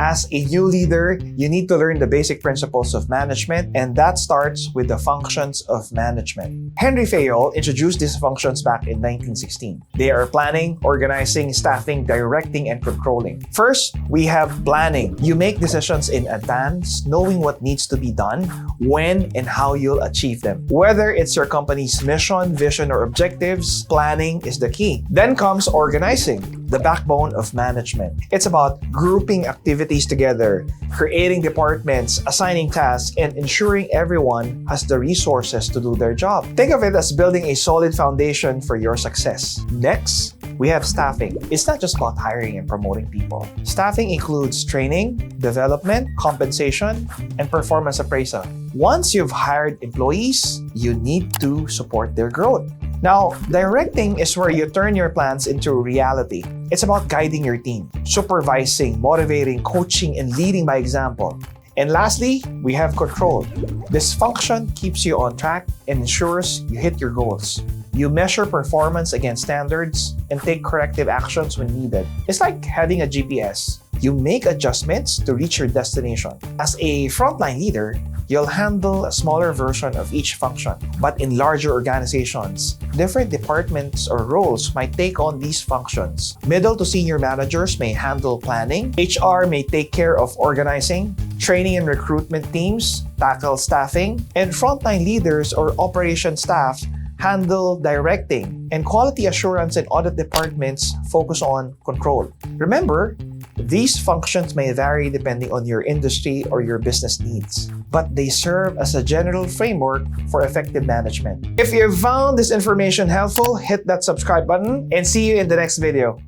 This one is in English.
As a new leader, you need to learn the basic principles of management, and that starts with the functions of management. Henry Fayol introduced these functions back in 1916. They are planning, organizing, staffing, directing, and controlling. First, we have planning. You make decisions in advance, knowing what needs to be done, when, and how you'll achieve them. Whether it's your company's mission, vision, or objectives, planning is the key. Then comes organizing, the backbone of management. It's about grouping activities together, creating departments, assigning tasks, and ensuring everyone has the resources to do their job. Think of it as building a solid foundation for your success. Next, we have staffing. It's not just about hiring and promoting people. Staffing includes training, development, compensation, and performance appraisal. Once you've hired employees, you need to support their growth. Now, directing is where you turn your plans into reality. It's about guiding your team, supervising, motivating, coaching, and leading by example. And lastly, we have control. This function keeps you on track and ensures you hit your goals. You measure performance against standards and take corrective actions when needed. It's like having a GPS. You make adjustments to reach your destination. As a frontline leader, you'll handle a smaller version of each function. But in larger organizations, different departments or roles might take on these functions. Middle to senior managers may handle planning. HR may take care of organizing. Training and recruitment teams tackle staffing. And frontline leaders or operation staff handle directing. And quality assurance and audit departments focus on control. Remember, these functions may vary depending on your industry or your business needs, but they serve as a general framework for effective management. If you found this information helpful, hit that subscribe button and see you in the next video.